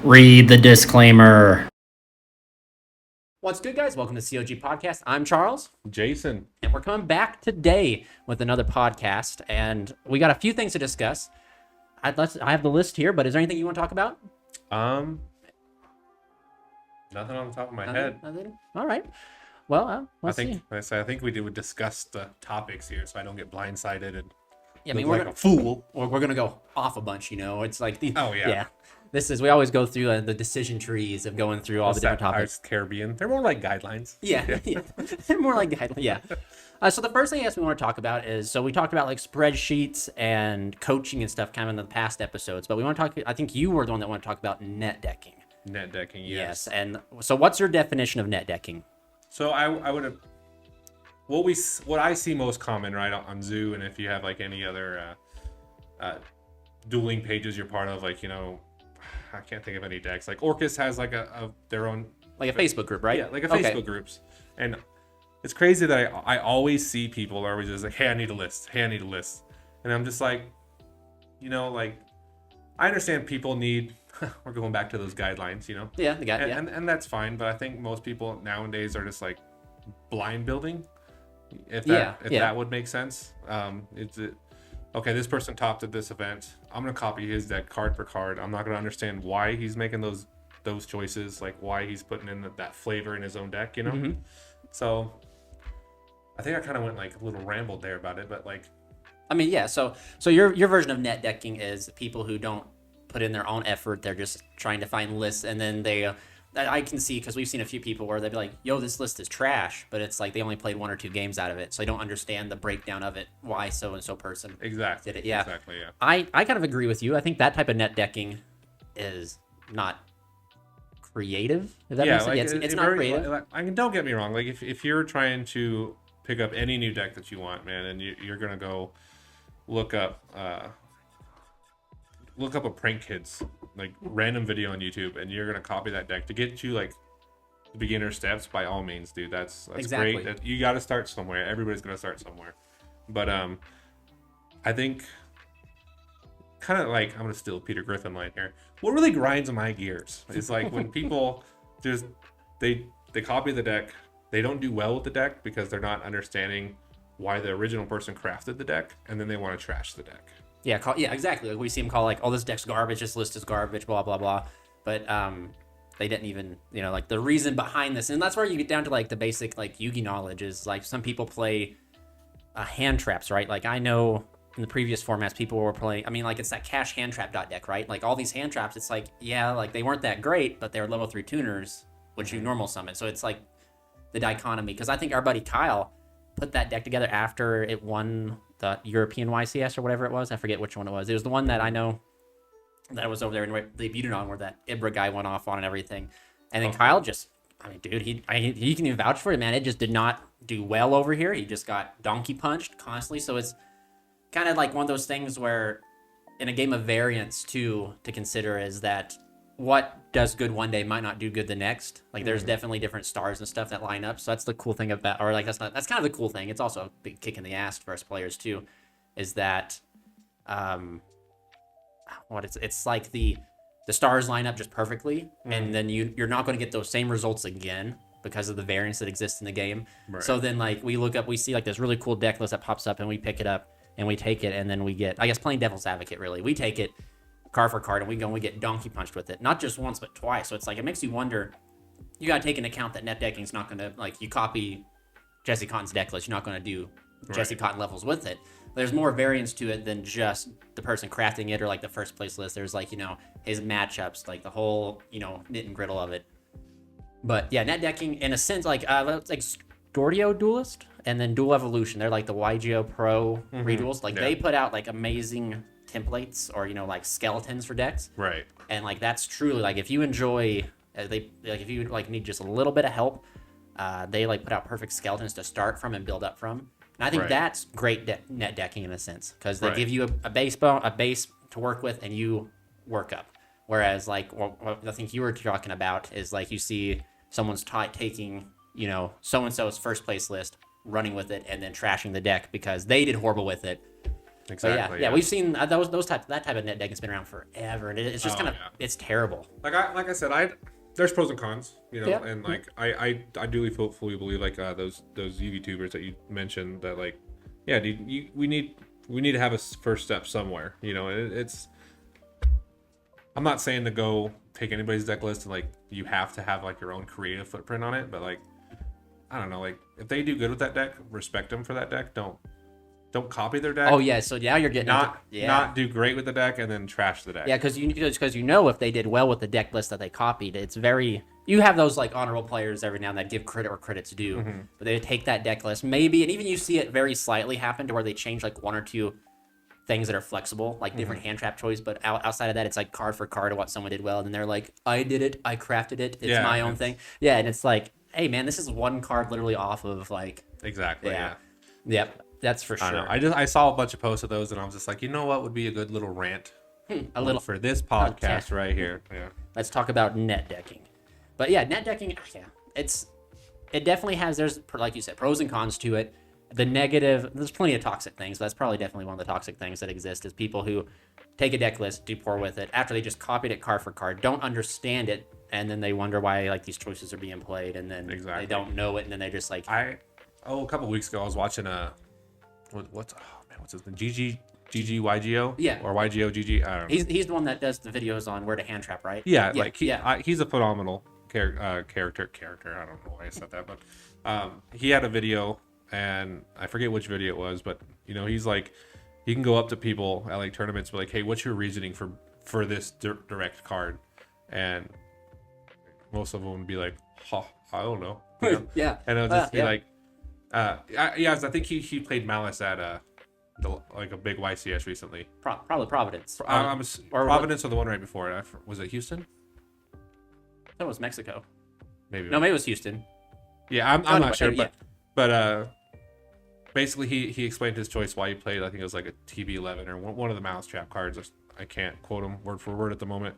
Read the disclaimer. What's good, guys? Welcome to COG Podcast. I'm Charles. Jason. And we're coming back today with another podcast. And we got a few things to discuss. I have the list here, but is there anything you want to talk about? Nothing on the top of my head. Nothing? All right. Well, let's see. I think we would discuss the topics here so I don't get blindsided and we're like a fool. We're going to go off a bunch, It's like the... Oh, yeah. We always go through the decision trees of going through all the different topics. Caribbean. They're more like guidelines. Yeah. They're more like guidelines. Yeah. So the first thing I guess we want to talk about is, so we talked about like spreadsheets and coaching and stuff kind of in the past episodes, but we want to talk, I think you were the one that wanted to talk about net decking. Net decking, yes. And so what's your definition of net decking? So I would have, what I see most common, right, on Zoo, and if you have like any other dueling pages you're part of, like, I can't think of any decks. Like Orcus has like their own, like a Facebook group, right? Yeah, like a Facebook groups. And it's crazy that I always see people are always just like, hey, I need a list. Hey, I need a list. And I'm just like, like, I understand people need, we're going back to those guidelines, Yeah, the guy, and that's fine. But I think most people nowadays are just like blind building. If that would make sense. Okay, this person topped at this event. I'm gonna copy his deck card for card. I'm not gonna understand why he's making those choices, like why he's putting in that flavor in his own deck, Mm-hmm. So I think I kind of went like a little rambled there about it, but like, I mean, yeah. So your version of net decking is people who don't put in their own effort. They're just trying to find lists, and then I can see, because we've seen a few people where they'd be like, yo, this list is trash, but it's like they only played 1 or 2 games out of it, so they don't understand the breakdown of it, why so-and-so person exactly did it. Yeah. Exactly, yeah. I kind of agree with you. I think that type of net decking is not creative, if that makes sense. It's not creative. I mean, don't get me wrong. Like, if you're trying to pick up any new deck that you want, man, and you're going to go look up a Prank Kids like random video on YouTube, and you're gonna copy that deck to get you like the beginner steps, by all means, dude. That's exactly great. You got to start somewhere. Everybody's gonna start somewhere. But I think kind of like, I'm gonna steal Peter Griffin line here. What really grinds my gears is like when people just they copy the deck. They don't do well with the deck because they're not understanding why the original person crafted the deck, and then they want to trash the deck. Yeah, exactly. Like we see them call like, oh, this deck's garbage, this list is garbage, blah, blah, blah. But they didn't even, like the reason behind this. And that's where you get down to like the basic like Yugi knowledge is like some people play hand traps, right? Like I know in the previous formats, people were playing, I mean, like it's that cash hand trap deck, right? Like all these hand traps, it's like, yeah, like they weren't that great, but they were level 3 tuners, which you normal summon. So it's like the dichotomy. Because I think our buddy Kyle put that deck together after it won the European YCS or whatever it was. I forget which one it was. It was the one that I know that was over there and they debuted on, where that Ibra guy went off on and everything. And then Kyle just, I mean, dude, he can even vouch for it, man. It just did not do well over here. He just got donkey punched constantly. So it's kind of like one of those things where in a game of variance too, to consider is that what does good one day might not do good the next. Like there's definitely different stars and stuff that line up. So that's the cool thing about, or like that's kind of the cool thing. It's also a big kick in the ass for us players too, is that it's like the stars line up just perfectly, and then you're not going to get those same results again because of the variance that exists in the game. Right. So then like we see like this really cool deck list that pops up, and we pick it up and we take it, and then we get, I guess, playing devil's advocate really. We take it card for card, and we get donkey punched with it, not just once but twice. So it's like, it makes you wonder. You got to take into account that net decking is not going to, like, you copy Jesse Cotton's deck list, you're not going to do Jesse Cotton levels with it. There's more variance to it than just the person crafting it or like the first place list. There's like, his matchups, like the whole, knit and griddle of it. But yeah, net decking in a sense, like Stordio Duelist and then Duel Evolution, they're like the YuGiOh Pro reduels. Like they put out like amazing templates or like skeletons for decks, right? And like that's truly like, if you enjoy if you like need just a little bit of help, they like put out perfect skeletons to start from and build up from. And I think that's great net decking in a sense, because they give you a base to work with and you work up. Whereas like what I think you were talking about is like you see someone's taking so and so's first place list, running with it, and then trashing the deck because they did horrible with it. Exactly. Yeah, we've seen that type of net deck has been around forever, and it's just it's terrible. Like I said, there's pros and cons, Yeah. and like I do fully believe like those YouTubers that you mentioned that like, yeah, dude, we need to have a first step somewhere, it's. I'm not saying to go take anybody's deck list and like you have to have like your own creative footprint on it, but like I don't know, like if they do good with that deck, respect them for that deck. Don't copy their deck. Oh yeah, so now you're getting not do great with the deck and then trash the deck. Yeah, because if they did well with the deck list that they copied, it's very. You have those like honorable players every now and then that give credit where credit's due, but they take that deck list maybe, and even you see it very slightly happen to where they change like one or two things that are flexible, like different hand trap choice, but outside of that, it's like card for card of what someone did well, and then they're like, I did it, I crafted it, it's my own thing. Yeah, and it's like, hey man, this is one card literally off of like. Exactly. Yeah. Yep. That's for sure. I know. I saw a bunch of posts of those, and I was just like, you know what would be a good little rant, for this podcast right here. Yeah. Let's talk about net decking. But yeah, net decking. Yeah, it definitely has. There's, like you said, pros and cons to it. The negative. There's plenty of toxic things. That's probably definitely one of the toxic things that exist. Is people who take a deck list, do poor with it after they just copied it card for card, don't understand it, and then they wonder why like these choices are being played, and then they don't know it, and then they just like. A couple weeks ago, I was watching what's his name? YuGiOh? Yeah. Or YuGiOh GG? I don't know. He's the one that does the videos on where to hand trap, right? Yeah, he's a phenomenal character. I don't know why I said that, but he had a video, and I forget which video it was, but he's like, he can go up to people at like tournaments, be like, hey, what's your reasoning for this direct card? And most of them would be like, I don't know. Yeah. And it'll just be like. I think he played Malice at like a big YCS recently. Probably Providence. Providence or the one right before it. Was it Houston? I thought it was Mexico. Maybe. No, maybe it was Houston. Yeah, I'm not sure, but basically he explained his choice why he played. I think it was like a TB11 or one of the Malice Trap cards. I can't quote him word for word at the moment,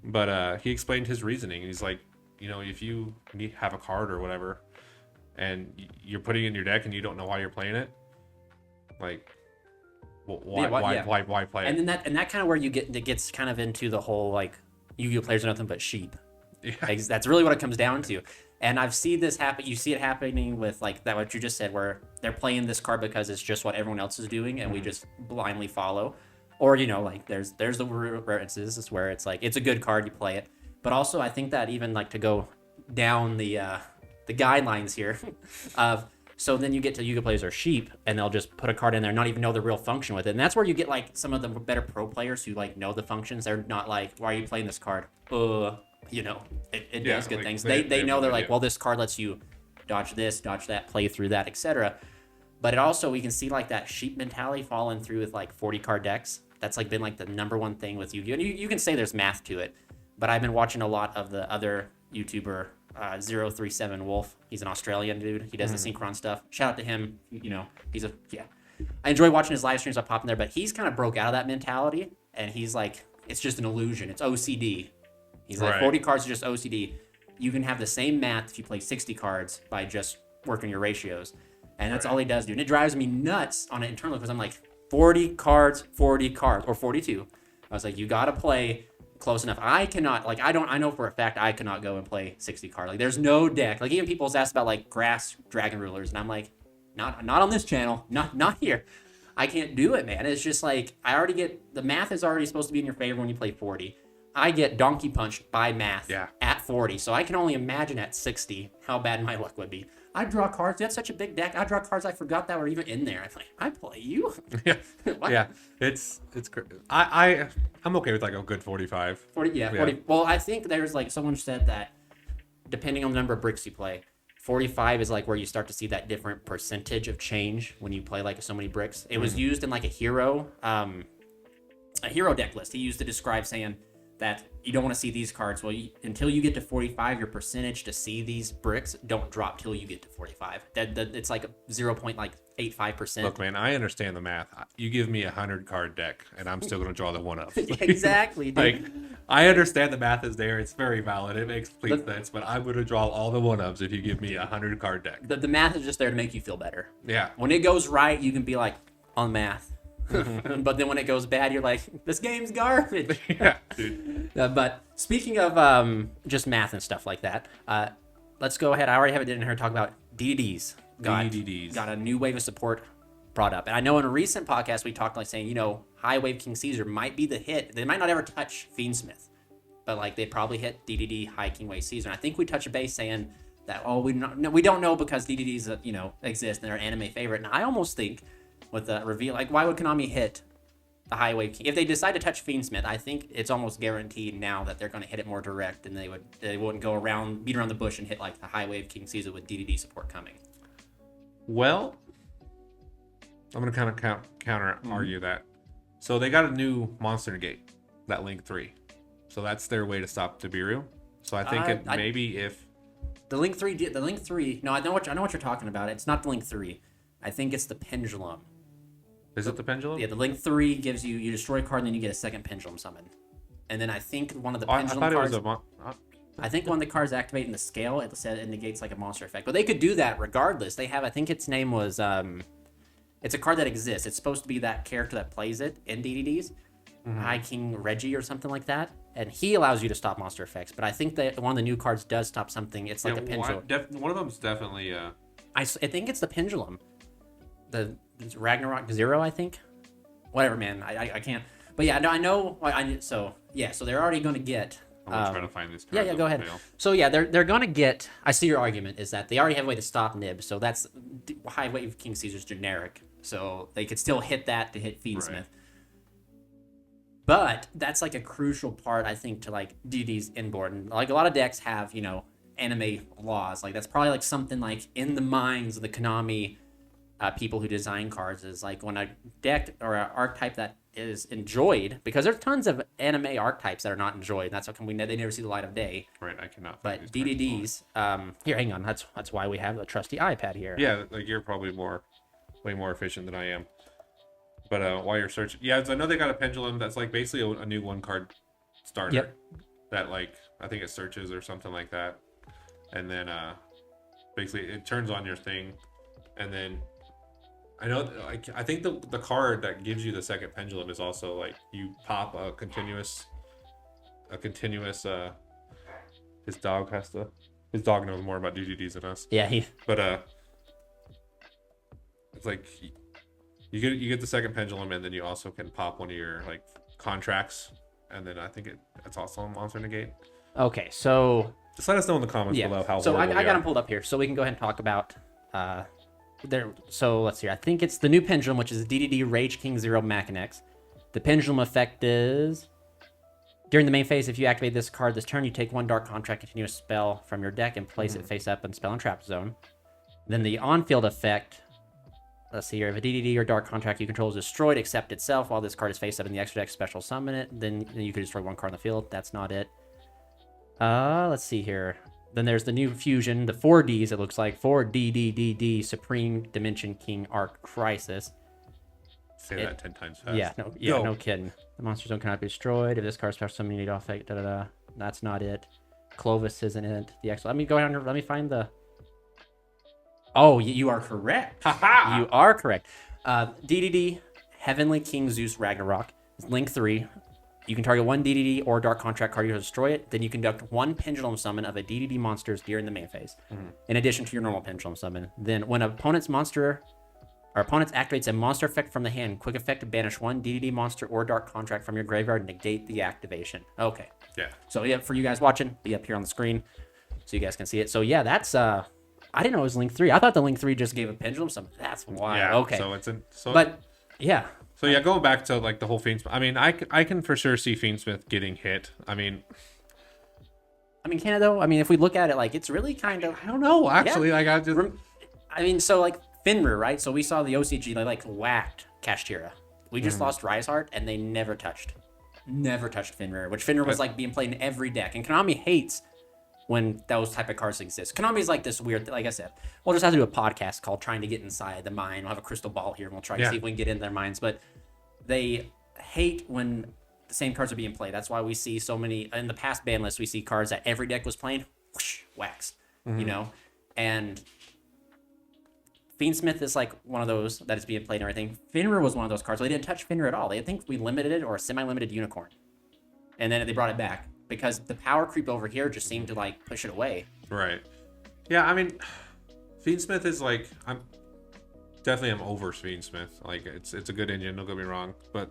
but he explained his reasoning. He's like, if you have a card or whatever, and you're putting it in your deck and you don't know why you're playing it, like, why play it? And then that kind of where it gets kind of into the whole like Yu-Gi-Oh players are nothing but sheep. Yeah. That's really what it comes down to. And I've seen this happen. You see it happening with like that what you just said, where they're playing this card because it's just what everyone else is doing, and we just blindly follow. Or like there's the references where it's like it's a good card, you play it. But also I think that even like to go down the guidelines here of so then you get to Yu-Gi-Oh players are sheep, and they'll just put a card in there and not even know the real function with it. And that's where you get like some of the better pro players who like know the functions. They're not like, why are you playing this card? It does good things. They know they're like, well, this card lets you dodge this, dodge that, play through that, etc. But it also, we can see like that sheep mentality falling through with like 40 card decks. That's like been like the number one thing with Yu-Gi-Oh. And you can say there's math to it, but I've been watching a lot of the other YouTuber 037 Wolf. He's an Australian dude. He does the synchron stuff. Shout out to him. I enjoy watching his live streams. I pop in there, but he's kind of broke out of that mentality, and he's like, it's just an illusion. It's OCD. He's like, 40 cards are just OCD. You can have the same math if you play 60 cards by just working your ratios, and that's all he does, dude. And it drives me nuts on it internally because I'm like, 40 cards, or 42. I was like, you got to play close enough. I cannot, like, I know for a fact I cannot go and play 60 card. Like, there's no deck. Like, even people's asked about like grass dragon rulers, and I'm like, not on this channel, not here. I can't do it, man. It's just like, I already get, the math is already supposed to be in your favor when you play 40. I get donkey punched by math at 40, so I can only imagine at 60 how bad my luck would be. I draw cards. That's such a big deck. I draw cards I forgot that were even in there. I'm like, I play you. Yeah, yeah. It's great. I'm okay with like a good 45. 40. Yeah, 40. Well, I think there's like someone said that depending on the number of bricks you play, 45 is like where you start to see that different percentage of change when you play like so many bricks. It was used in like a hero deck list. He used to describe saying that you don't want to see these cards. Well, until you get to 45, your percentage to see these bricks don't drop till you get to 45. It's like 0.85%. Look, man, I understand the math. You give me 100 card deck, and I'm still going to draw the one up. Exactly, dude. Like, I understand the math is there. It's very valid. It makes complete sense. But I'm going to draw all the one ups if you give me 100 card deck. The math is just there to make you feel better. Yeah. When it goes right, you can be like, on math, But then when it goes bad, you're like, this game's garbage. Yeah, dude. But speaking of just math and stuff like that, let's go ahead. I already have it in here to talk about DDDs. Got a new wave of support brought up. And I know in a recent podcast we talked like saying, High Wave King Caesar might be the hit. They might not ever touch Fiendsmith, but like they probably hit DDD High King Wave Caesar. And I think we touched a base saying that we don't know because DDDs exist and they're an anime favorite. And I almost think with the reveal, like why would Konami hit the High Wave King? If they decide to touch Fiendsmith, I think it's almost guaranteed now that they're going to hit it more direct and they wouldn't go beat around the bush and hit like the High Wave King Caesar with DDD support coming. Well, I'm going to kind of counter argue that. So they got a new monster negate, that Link 3. So that's their way to stop Tabiru. So I think if the Link 3, no, I know what you're talking about. It's not the Link 3. I think it's the Pendulum. Is it the Pendulum? Yeah, the Link 3 gives you destroy a card and then you get a second Pendulum summon. And then I think one of the Pendulum cards... I think when the cards activate in the scale, it negates like a monster effect. But they could do that regardless. They have, I think its name was, it's a card that exists. It's supposed to be that character that plays it in DDDs. High King Reggie or something like that. And he allows you to stop monster effects. But I think that one of the new cards does stop something. It's like a Pendulum. One of them's definitely... I think it's the Pendulum. It's Ragnarok Zero, I think. Whatever, man. I can't. But yeah, no, I know. So they're already going to get... I'm trying to find this card. Yeah, go ahead. So yeah, they're gonna get. I see your argument is that they already have a way to stop Nib, so that's High Wave King Caesar's generic, so they could still hit that to hit Fiendsmith. Right. But that's like a crucial part, I think, to like DD's inboard, and like a lot of decks have anime laws. Like that's probably like something like in the minds of the Konami people who design cards is like when a deck or an archetype that is enjoyed, because there's tons of anime archetypes that are not enjoyed. That's how come they never see the light of day. Right, I cannot. But DDDs, here, hang on. That's why we have a trusty iPad here. Yeah, like you're probably way more efficient than I am. But while you're searching, yeah, I know they got a Pendulum that's like basically a new one card starter. Yep. That like I think it searches or something like that, and then basically it turns on your thing, and then. I think the card that gives you the second Pendulum is also like you pop a continuous his dog knows more about DDDs than us. Yeah, but it's like you get the second Pendulum, and then you also can pop one of your like contracts, and then I think it's also a monster negate. Okay, so just let us know in the comments below how. So I got them pulled up here, so we can go ahead and talk about there. So let's see. I think it's the new Pendulum, which is DDD Rage King Zero Machinex. The Pendulum effect is during the main phase, if you activate this card this turn, you take one Dark Contract continuous spell from your deck and place it face up in Spell and Trap Zone. Then the on-field effect. Let's see here. If a DDD or Dark Contract you control is destroyed, except itself while this card is face up in the extra deck, special summon it. Then you can destroy one card on the field. That's not it. Let's see here. Then there's the new fusion, the 4Ds, it looks like. 4DDDD, Supreme Dimension King Arc Crisis. Say that 10 times fast. Yeah, no kidding. The monster zone cannot be destroyed. If this card special summon, you need off effect, That's not it. Clovis isn't it. The X. Let me go down. Let me find the. Oh, you are correct. You are correct. DDD, Heavenly King Zeus Ragnarok, Link 3. You can target one DDD or Dark Contract card, you destroy it. Then you conduct one Pendulum summon of a DDD monsters during the main phase, in addition to your normal Pendulum summon. Then when opponent's activates a monster effect from the hand, quick effect, banish one DDD monster or Dark Contract from your graveyard, negate the activation. Okay. Yeah. So yeah, for you guys watching, be up here on the screen so you guys can see it. So yeah, that's I didn't know it was Link 3. I thought the Link 3 just gave a Pendulum summon. That's wild. Yeah, okay. But yeah. So yeah, going back to like the whole Fiendsmith. I mean, I can for sure see Fiendsmith getting hit. I mean, can it though? I mean, if we look at it, like it's really kind of. I don't know. Actually, like so like Fenrir, right? So we saw the OCG. They like whacked Kashtira. We just lost Riseheart, and they never touched Fenrir. Which Fenrir was like being played in every deck, and Konami hates when those type of cards exist. Konami's like this weird, like I said, we'll just have to do a podcast called Trying to Get Inside the Mind. We'll have a crystal ball here and we'll try to see if we can get in their minds. But they hate when the same cards are being played. That's why we see so many, in the past ban list, we see cards that every deck was playing, whoosh, waxed, and Fiendsmith is like one of those that is being played and everything. Finra was one of those cards. They didn't touch Finra at all. They think we limited it or semi-limited Unicorn. And then they brought it back because the power creep over here just seemed to like push it away. Right. Yeah, I mean, Fiendsmith is like, I'm over Fiendsmith. Like, it's a good engine, don't get me wrong. But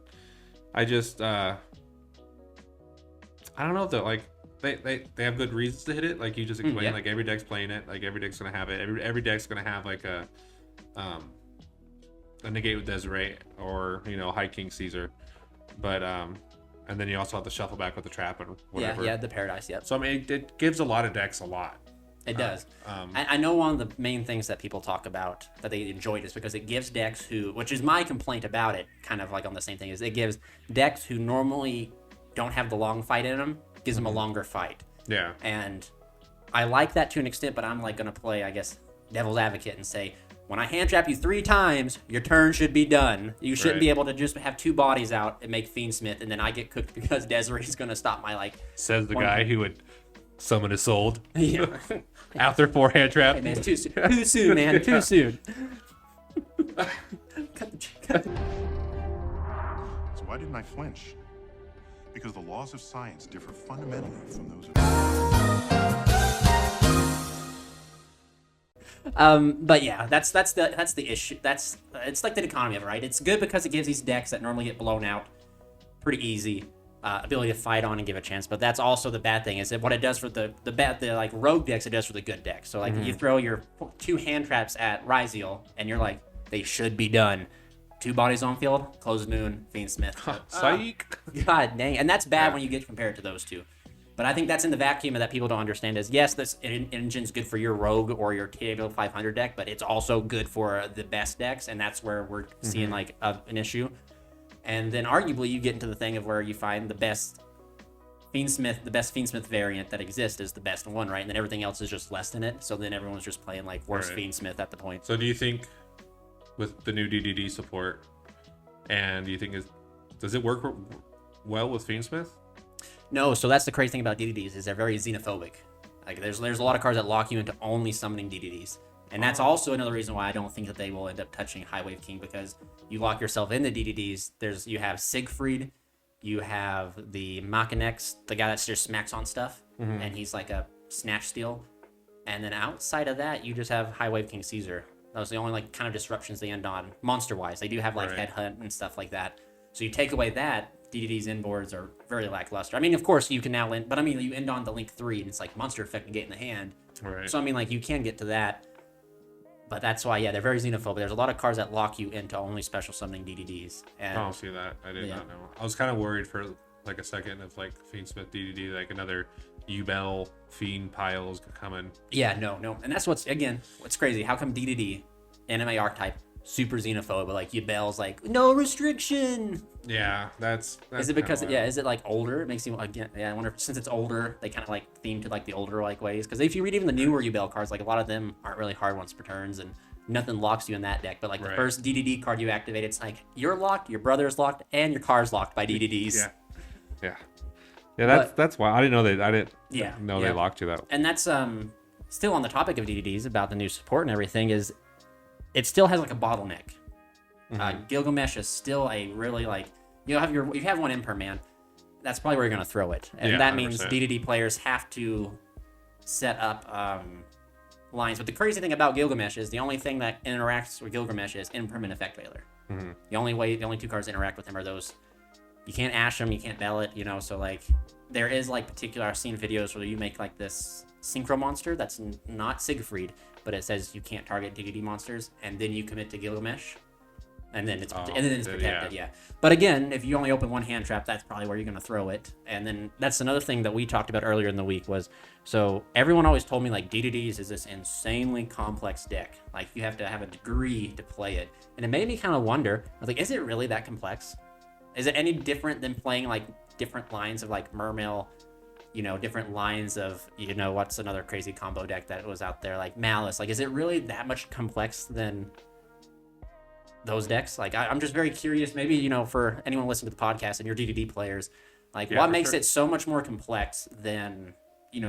I just, I don't know if that, like, they have good reasons to hit it. Like you just explained, like every deck's playing it. Like every deck's going to have it. Every deck's going to have like a negate with Desiree or, you know, High King Caesar. But, and then you also have the shuffle back with the trap and whatever. Yeah, the Paradise, yep. So, I mean, it gives a lot of decks a lot. It does. I know one of the main things that people talk about that they enjoyed is because it gives decks who, which is my complaint about it, kind of like on the same thing, is it gives decks who normally don't have the long fight in them, gives them a longer fight. Yeah. And I like that to an extent, but I'm like going to play, I guess, devil's advocate and say, when I hand trap you 3 times, your turn should be done. You shouldn't be able to just have 2 bodies out and make Fiendsmith, and then I get cooked because Desiree's going to stop my, like... Says the guy who would summon his soul. Yeah. After 4 hand trap. Hey, man, it's too soon. Too soon, man. Too soon. So why didn't I flinch? Because the laws of science differ fundamentally from those of... But yeah, that's the issue. It's like the economy of it, right? It's good because it gives these decks that normally get blown out pretty easy ability to fight on and give a chance. But that's also the bad thing is that what it does for the like rogue decks, it does for the good decks. So like you throw your 2 hand traps at Ryzeal and you're like, they should be done. 2 bodies on field, Closed Moon, Fiendsmith. Psych. God dang, and that's bad when you get compared to those 2. But I think that's in the vacuum that people don't understand is, yes, this engine's good for your Rogue or your TABL 500 deck, but it's also good for the best decks, and that's where we're seeing like an issue. And then arguably you get into the thing of where you find the best Fiendsmith variant that exists is the best one, right? And then everything else is just less than it, so then everyone's just playing like worse Fiendsmith at the point. So do you think with the new DDD support, and do you think does it work well with Fiendsmith? No, so that's the crazy thing about DDDs is they're very xenophobic. Like there's a lot of cards that lock you into only summoning DDDs. And that's also another reason why I don't think that they will end up touching High Wave King, because you lock yourself into DDDs. You have Siegfried, you have the Machinex, the guy that just smacks on stuff, and he's like a snatch steal. And then outside of that, you just have High Wave King Caesar. Those are the only like kind of disruptions they end on monster-wise. They do have like Headhunt and stuff like that. So you take away that, DDD's inboards are very lackluster. I mean, of course, you can now end, but I mean, you end on the Link 3, and it's like monster effect and get in the hand. Right. So I mean, like you can get to that, but that's why, yeah, they're very xenophobic. There's a lot of cards that lock you into only special summoning DDDs. And I don't see that. I did not know. I was kind of worried for like a second if like Fiendsmith DDD, like another Ubel Fiend piles coming. Yeah, no, and that's what's crazy. How come DDD, anime archetype, super xenophobic, but like Ubel's like no restriction. Yeah, that's is it because is it like older? It makes you again. Yeah, I wonder if since it's older, they kind of like theme to like the older like ways. Because if you read even the newer Ubel cards, like a lot of them aren't really hard once per turns, and nothing locks you in that deck. But like the first DDD card you activate, it's like you're locked, your brother's locked, and your car's locked by DDDs. Yeah. That's why I didn't know they locked you that. And that's still on the topic of DDDs about the new support and everything. Is it still has like a bottleneck. Gilgamesh is still a really like you have one Imperman, that's probably where you're gonna throw it, and that 100%. Means DDD players have to set up lines. But the crazy thing about Gilgamesh is the only thing that interacts with Gilgamesh is Impermanent Effect Veiler. The only 2 cards that interact with him are those. You can't ash them, you can't bell it, so like there is like particular, I've seen videos where you make like this synchro monster that's not Siegfried, but it says you can't target DDD monsters, and then you commit to Gilgamesh, and then it's protected. Yeah. But again, if you only open 1 hand trap, that's probably where you're gonna throw it. And then that's another thing that we talked about earlier in the week was, so everyone always told me like DDDs is this insanely complex deck. Like you have to have a degree to play it, and it made me kind of wonder. I was like, is it really that complex? Is it any different than playing like different lines of like Mermail? Different lines of, what's another crazy combo deck that was out there, like Malice. Like, is it really that much complex than those decks? Like, I'm just very curious, maybe, for anyone listening to the podcast and your DDD players, like, what makes it so much more complex than,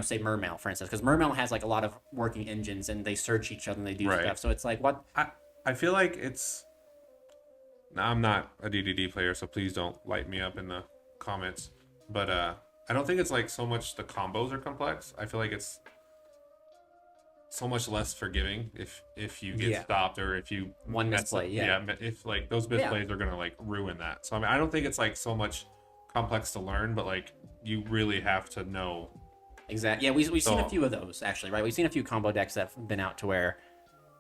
say Mermail, for instance? Because Mermail has, like, a lot of working engines, and they search each other, and they do stuff. So it's like, what? I feel like now, I'm not a DDD player, so please don't light me up in the comments. But I don't think it's like so much the combos are complex. I feel like it's so much less forgiving if you get stopped or if you one misplay. If like those misplays are gonna like ruin that. So I mean, I don't think it's like so much complex to learn, but like you really have to know. Exactly. Yeah, we've seen a few of those actually, right? We've seen a few combo decks that have been out to where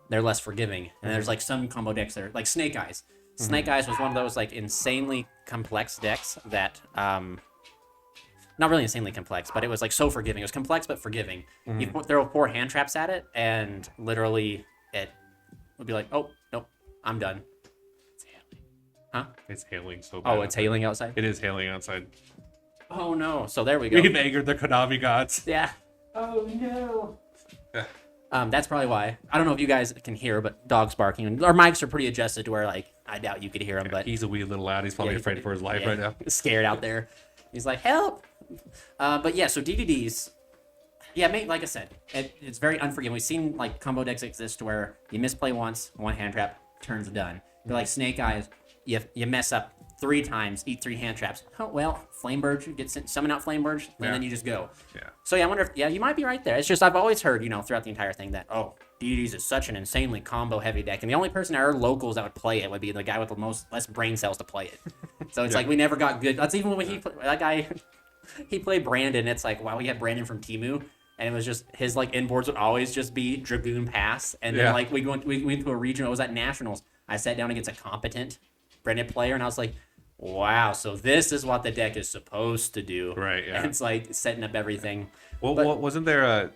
they're less forgiving, and there's like some combo decks that are like Snake Eyes. Snake Eyes was one of those like insanely complex decks that not really insanely complex, but it was like so forgiving. It was complex but forgiving. You throw 4 hand traps at it, and literally it would be like, oh nope, I'm done. It's hailing. Huh? It's hailing so bad. Oh, it's hailing outside. It is hailing outside. Oh no! So there we go. We've angered the Konami gods. Yeah. Oh no. That's probably why. I don't know if you guys can hear, but dogs barking. Our mics are pretty adjusted to where like I doubt you could hear him. But he's a wee little lad. He's probably afraid for his life right now. Scared out there. He's like, help. But yeah, so DDDs. Yeah, like I said, it's very unforgiving. We've seen like combo decks exist where you misplay once, 1 hand trap, turns done. But like Snake Eyes, you mess up 3 times, eat 3 hand traps. Oh well, Flamebird gets summon out Flamebird, and then you just go. Yeah. So yeah, I wonder if you might be right there. It's just I've always heard throughout the entire thing that DDDs is such an insanely combo heavy deck, and the only person at our locals that would play it would be the guy with the less brain cells to play it. So it's like we never got good. That's even when that guy he played Brandon. It's like wow, we had Brandon from Timu. And it was just his like inboards would always just be Dragoon Pass, and then like we went to a regional. It was at Nationals. I sat down against a competent Brandon player, and I was like, "Wow, so this is what the deck is supposed to do." Right. Yeah. And it's like setting up everything. Well, wasn't there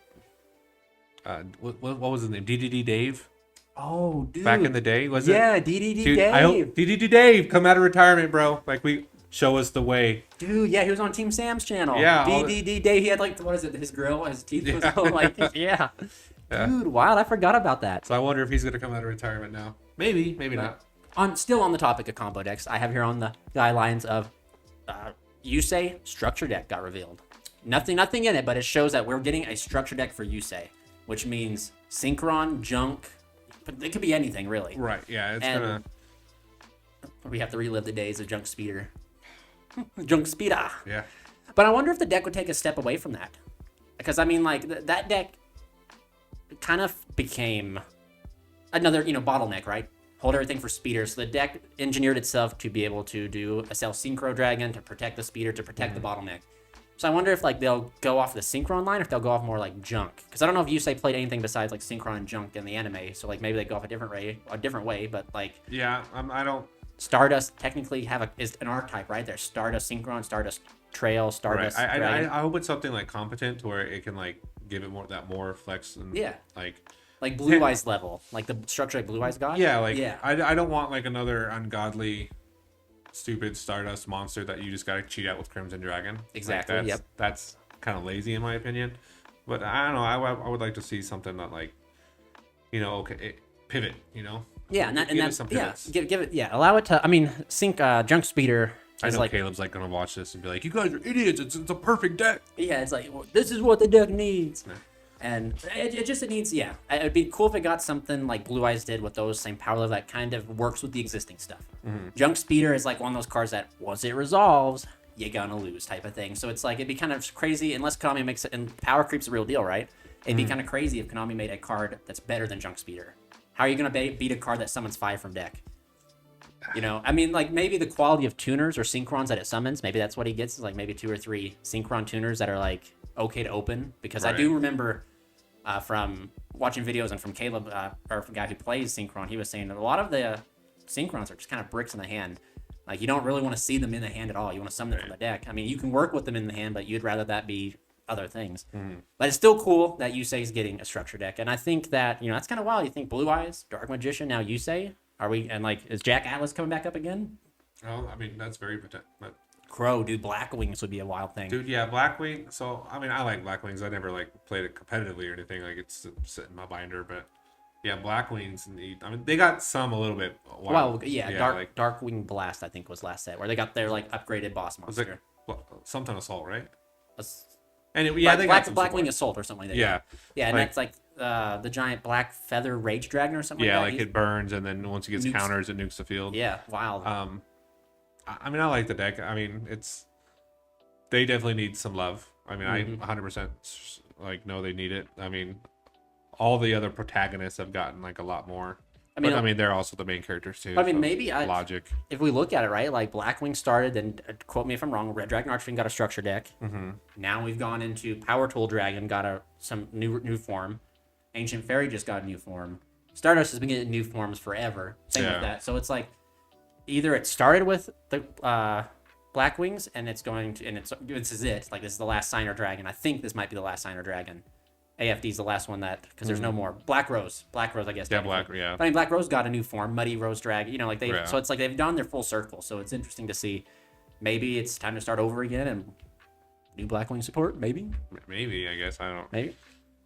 what was his name? DDD Dave. Oh, dude. Back in the day, was it? Yeah, DDD Dude, Dave. I hope DDD Dave come out of retirement, bro. Like show us the way. Dude, yeah, he was on Team Sam's channel. Yeah. DDD Dave. He had like what is it? His grill, his teeth was all like yeah. Dude, wild! I forgot about that. So I wonder if he's gonna come out of retirement now. Maybe not. Still on the topic of combo decks, I have here on the guidelines of Yusei structure deck got revealed. Nothing in it, but it shows that we're getting a structure deck for Yusei, which means Synchron, Junk, but it could be anything really. Right. Yeah. We have to relive the days of Junk Speeder. Junk Speeder. Yeah. But I wonder if the deck would take a step away from that, because I mean, like that deck kind of became another bottleneck, right? Hold everything for speeder. So the deck engineered itself to be able to do a Cell Synchro Dragon to protect the speeder, to protect the bottleneck. So I wonder if like they'll go off the Synchron line or if they'll go off more like Junk. Because I don't know if Yusei played anything besides like Synchron and Junk in the anime. So like maybe they go off a different way. But like I don't. Stardust technically is an archetype, right? There's Stardust Synchron, Stardust Trail, Stardust. Right. I hope it's something like competent to where it can like give it more flex and like Blue Eyes level, like the structure like Blue Eyes got. I don't want like another ungodly, stupid Stardust monster that you just gotta cheat out with Crimson Dragon. Exactly. Like that's kind of lazy in my opinion. But I don't know. I would like to see something that like, pivot. Yeah, and that's give it. Yeah, allow it to. I mean, Junk Speeder. I know Caleb's like gonna watch this and be like, "You guys are idiots. It's a perfect deck." Yeah, it's like this is what the deck needs. Yeah. And it needs, it'd be cool if it got something like Blue Eyes did with those same power level that kind of works with the existing stuff. Junk Speeder is like one of those cards that once it resolves, you're gonna lose type of thing. So it's like, it'd be kind of crazy unless Konami makes it, and power creep's a real deal, right? It'd be kind of crazy if Konami made a card that's better than Junk Speeder. How are you gonna beat a card that summons 5 from deck? I mean, like maybe the quality of tuners or Synchrons that it summons, maybe that's what he gets, is like maybe 2 or 3 Synchron tuners that are like okay to open. Because I do remember from watching videos and from Caleb, or from a guy who plays Synchron, he was saying that a lot of the Synchrons are just kind of bricks in the hand. Like you don't really want to see them in the hand at all. You want to summon them from the deck. I mean, you can work with them in the hand, but you'd rather that be other things. But it's still cool that Yusei is getting a structure deck, and I think that that's kind of wild. You think Blue Eyes, Dark Magician, now Yusei. Is Jack Atlas coming back up again? Oh, I mean that's very potential. Crow, dude, Black Wings would be a wild thing. Dude, yeah, Blackwing. So I mean, I like Blackwings. I never like played it competitively or anything. Like it's sit in my binder, but yeah, Blackwings. I mean, they got some a little bit. Darkwing Blast, I think was last set where they got their like upgraded boss monster. Was it something assault, right? They got some Blackwing Assault or something like that. Yeah, and that's like the giant black feather rage dragon or something. Yeah, like that. like it burns, and then once it gets Nukes. counters, it nukes the field. Yeah, wild. I mean, I like the deck. I mean, they definitely need some love. I mean, Mm-hmm. I 100% like know they need it. I mean, all the other protagonists have gotten like a lot more. I mean, they're also the main characters too. I mean, so maybe logic. if we look at it, right, like Blackwing started, and quote me if I'm wrong, Red Dragon Archfiend got a structure deck. Mm-hmm. Now we've gone into Power Tool Dragon, got some new form. Ancient Fairy just got a new form. Stardust has been getting new forms forever. Same with that. So it's like either it started with the Blackwings, and it's going to, and this is it. Like this is the last Signer Dragon. I think this might be the last Signer Dragon. AFD is the last one that, because there's no more. Black Rose, I guess. Yeah, technically. yeah. But I mean, Black Rose got a new form, Muddy Rose Dragon. You know, like they. Yeah. So it's like they've done their full circle. So it's interesting to see. Maybe it's time to start over again and new Blackwing support. Maybe. Maybe, I guess. I don't. Maybe.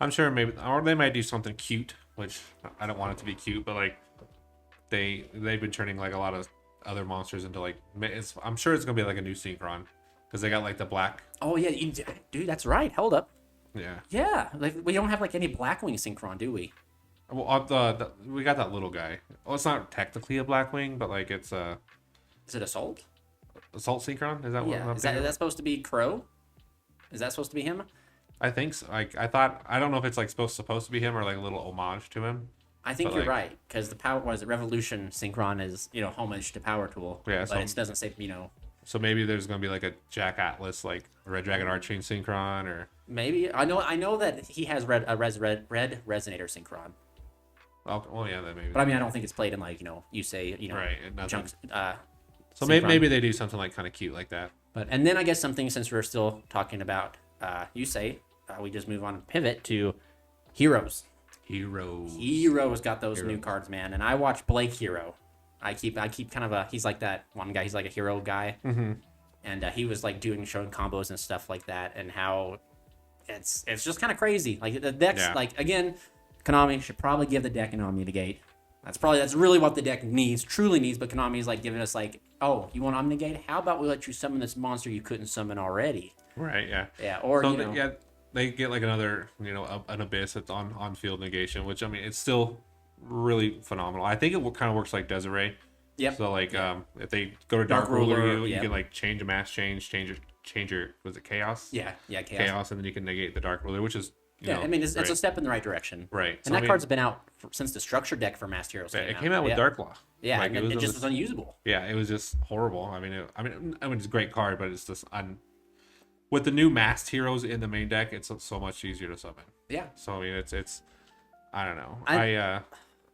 I'm sure maybe, or they might do something cute, which I don't want it to be cute, but like they've been turning like a lot of other monsters into like, I'm sure it's gonna be like a new Synchron because they got like the black. Oh yeah, dude, that's right. Hold up. Yeah. Yeah, like we don't have like any Blackwing Synchron, do we? Well, we got that little guy. Well, it's not technically a Blackwing, but like it's a Is it Assault? Assault Synchron. Is that what? Yeah. I'm Is thinking? that supposed to be Crow? Is that supposed to be him? I think so. Like I thought. I don't know if it's like supposed to be him or like a little homage to him. I think But, you're like- right, because the power was it Revolution Synchron is homage to Power Tool. Yeah, but so- it doesn't say So maybe there's gonna be like a Jack Atlas, like Red Dragon Archfiend Synchron, or maybe I know that he has red Resonator Synchron, well, yeah, that maybe. but I mean I don't think it's played in like you say Right, and nothing. chunks. So Synchron. maybe they do something like kind of cute like that. But and then I guess something, since we're still talking about you say we just move on and pivot to Heroes. Heroes got those new cards, man, and I watch Blake Hero. I keep kind of he's like that one guy. He's like a hero guy, and he was like showing combos and stuff like that, and how it's just kind of crazy. Like the decks, like again, Konami should probably give the deck an Omnigate. That's really what the deck truly needs. But Konami is like giving us like, oh, you want Omnigate? How about we let you summon this monster you couldn't summon already? Right. Yeah. Yeah. Or So they get like another an abyss that's on field negation, which I mean it's still really phenomenal. I think it kind of works like Desiree. Yep. So like if they go to Dark Dark Ruler, Ruler, you yep. can like change a mass change your was it Chaos? Yeah. Chaos, and then you can negate the Dark Ruler, which is I mean, it's great. a step in the right direction. Right. And that card's been out since the structure deck for Masked Heroes. It came out with Dark Law. Yeah, Like, and it in just the- was unusable. Yeah, it was just horrible. I mean, it's a great card, but it's just with the new masked heroes in the main deck, it's so much easier to summon. Yeah. So I mean, it's I don't know.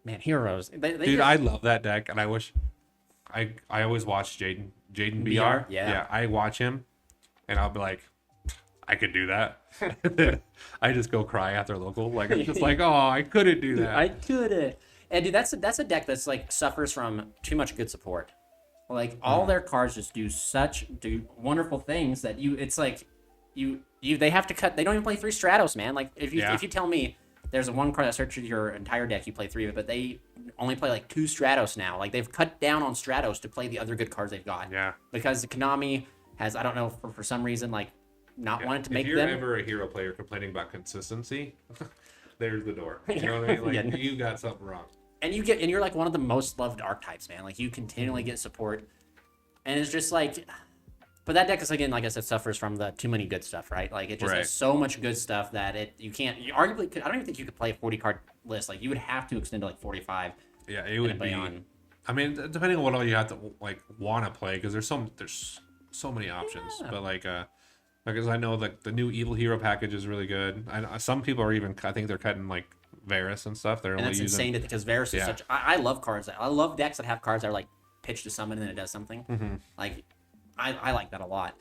Man, Heroes. Dude, I love that deck, and I wish I always watch Jaden BR. Yeah. I watch him, and I'll be like, I could do that. I just go cry after local, like I'm just like, oh, I couldn't do that. I couldn't. And dude, that's a deck that's like suffers from too much good support. Like all their cards just do wonderful things that it's like they have to cut. They don't even play 3 Stratos, man. Like if you tell me there's a one card that searches your entire deck, you play 3 of it, but they only play like 2 Stratos now. Like they've cut down on Stratos to play the other good cards they've got. Yeah. Because Konami has, I don't know, for some reason, like not wanted to make if you're them. ever a hero player complaining about consistency, there's the door. You know what I mean? Like Yeah. you got something wrong. And you're like one of the most loved archetypes, man. Like you continually get support, and it's just like, but that deck is, again, like I said, suffers from the too many good stuff, right? Like it just Right. has so much good stuff that you arguably could. I don't even think you could play a 40 card list. Like you would have to extend to like 45. Yeah, it would be. I mean, depending on what all you have to like want to play, because there's so many options. Yeah. But like because I know like the new Evil Hero package is really good. Some people are even, I think they're cutting like Varus and stuff. They're And only that's using. insane because Varus is such. I love cards. I love decks that have cards that are like pitch to summon and then it does something. Mm-hmm. Like I like that a lot.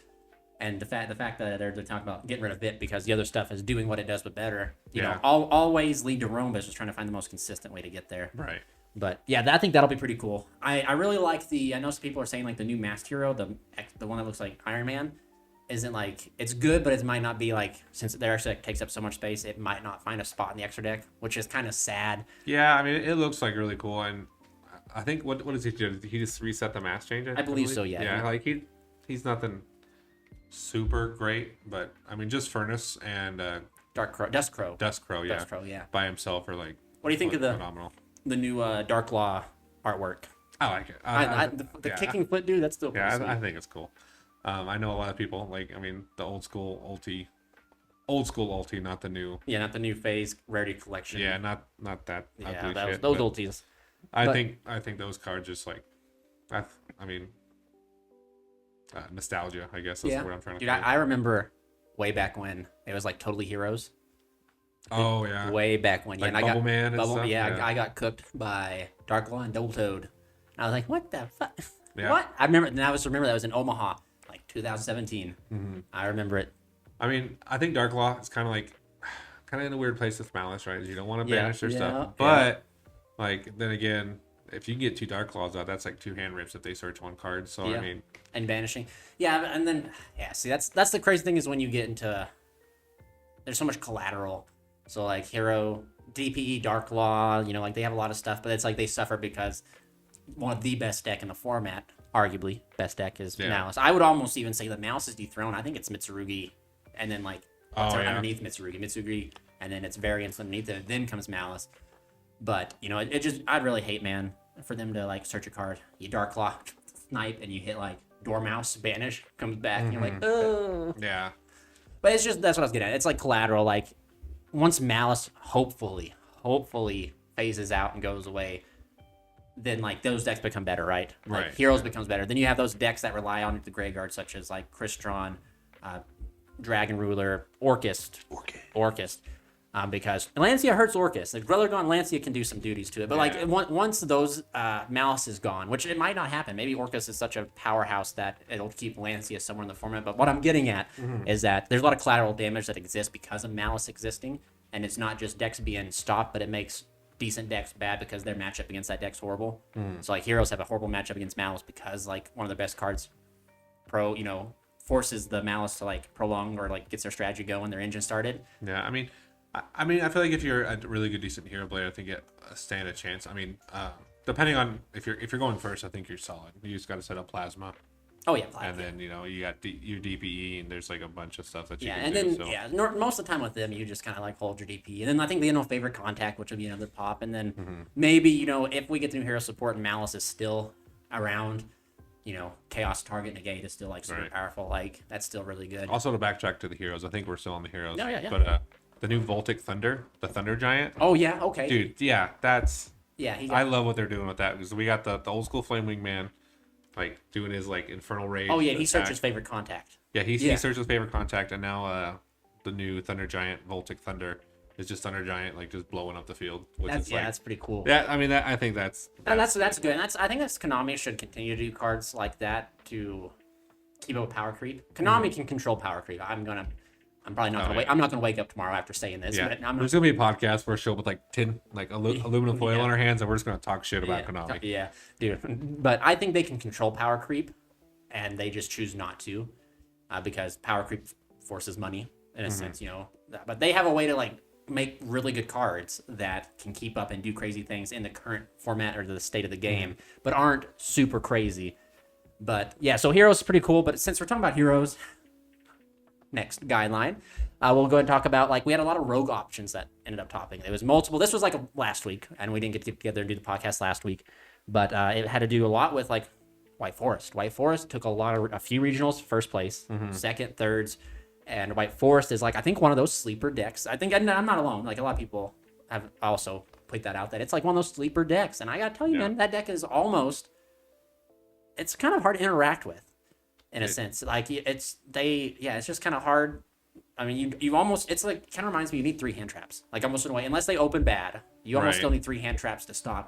And the fact that they're talking about getting rid of it because the other stuff is doing what it does but better. You know, always lead to Rome, but it's just trying to find the most consistent way to get there. Right. But yeah, I think that'll be pretty cool. I really like I know some people are saying like the new Masked Hero, the one that looks like Iron Man, isn't like, it's good, but it might not be like, since their extra deck takes up so much space, it might not find a spot in the extra deck, which is kind of sad. Yeah, I mean, it looks like really cool, and I think what does he do? Did he just reset the mass change? I believe so. Yeah. Yeah, like he's nothing super great, but I mean, just Furnace and Dust Crow. Dust Crow, yeah. Dust Crow, yeah. By himself or like. What do you think of phenomenal. the new Dark Law artwork? I like it. The kicking foot dude, that's still pretty Yeah, sweet. I think it's cool. I know a lot of people like. I mean, the old school ulti, not the new. Yeah, not the new phase rarity collection. Yeah, not that. Yeah, ugly those shit, but ultis. I think those cards just like, I mean, nostalgia. I guess that's the word I'm trying to. Dude, I remember way back when it was like Totally Heroes. Oh yeah. Way back when, Like and Bubble Man and stuff? Yeah, I got cooked by Dark Law and Double Toad. And I was like, what the fuck? Yeah. What? I remember that was in Omaha, like 2017. Mm-hmm. I remember it. I mean, I think Dark Law is kind of in a weird place with Malice, right? You don't want to banish their stuff, but like then again, if you can get 2 Dark Claws out, that's like 2 hand rips if they search 1 card. So I mean, and banishing, and then see that's the crazy thing is when you get into there's so much collateral. So like Hero, DPE, Dark Law, like they have a lot of stuff, but it's like they suffer because one of the best deck in the format, arguably best deck, is Malice. I would almost even say that Malice is dethroned. I think it's Mitsurugi, and then like underneath Mitsurugi, and then its variants underneath it. Then comes Malice. But it just I'd really hate, man, for them to like search a card, you Dark Claw, snipe, and you hit like Dormouse, banish, comes back, and you're like, oh. Yeah. But it's just that's what I was getting at. It's like collateral. Like once Malice hopefully phases out and goes away, then like those decks become better, right? Like, right. Heroes becomes better. Then you have those decks that rely on the graveyard, such as like Crystron, Dragon Ruler, Orcust. Because Lancia hurts Orcust. Like Relogon Lancia can do some duties to it, but like once those Malice is gone, which it might not happen. Maybe Orcust is such a powerhouse that it'll keep Lancia somewhere in the format. But what I'm getting at is that there's a lot of collateral damage that exists because of Malice existing, and it's not just decks being stopped, but it makes decent decks bad because their matchup against that deck's horrible. So like Heroes have a horrible matchup against Malice because like one of the best cards forces the Malice to like prolong or like gets their strategy going, their engine started. Yeah, I mean, I feel like if you're a really good, decent hero player, I think you stand a chance. I mean, depending on if you're going first, I think you're solid. You just got to set up plasma. Oh yeah, and then you got your DPE, and there's like a bunch of stuff that you can and do. Then most of the time with them, you just kind of like hold your DPE, and then I think they favorite contact, which would be another pop, and then maybe if we get the new hero support and Malice is still around. Chaos Target Negate is still like super powerful. Like that's still really good. Also to backtrack to the heroes, I think we're still on the heroes. Yeah. But the new Voltic Thunder, the Thunder Giant. Oh yeah, okay. Dude, yeah, that's I love what they're doing with that because we got the old school Flame Wing Man, like doing his like Infernal Rage. Oh yeah, he searches favorite contact. Yeah, he searches favorite contact, and now the new Thunder Giant Voltic Thunder is just Thunder Giant like just blowing up the field. That's pretty cool. Yeah, I mean I think that's good. And I think that's Konami should continue to do cards like that to keep up with power creep. Konami can control power creep. I'm probably not gonna I'm not gonna wake up tomorrow after saying this. Yeah. But There's gonna be a podcast where a show with like tin aluminum foil on our hands, and we're just gonna talk shit about Konami. Yeah, dude. But I think they can control power creep, and they just choose not to, because power creep forces money in a sense, But they have a way to like make really good cards that can keep up and do crazy things in the current format or the state of the game, but aren't super crazy. But yeah, so Heroes is pretty cool. But since we're talking about Heroes, next guideline, we'll go ahead and talk about we had a lot of rogue options that ended up topping. It was multiple. This was last week, and we didn't get together and do the podcast last week, but it had to do a lot with White Forest. White Forest took a few regionals, first place, second, thirds. And White Forest is I think one of those sleeper decks. I think I'm not alone. Like a lot of people have also put that out that it's like one of those sleeper decks. And I gotta tell you, man, that deck is it's kind of hard to interact with in a sense. Like it's just kind of hard. I mean, you almost, it's kind of reminds me, you need 3 hand traps. Like almost in a way, unless they open bad, you almost still need 3 hand traps to stop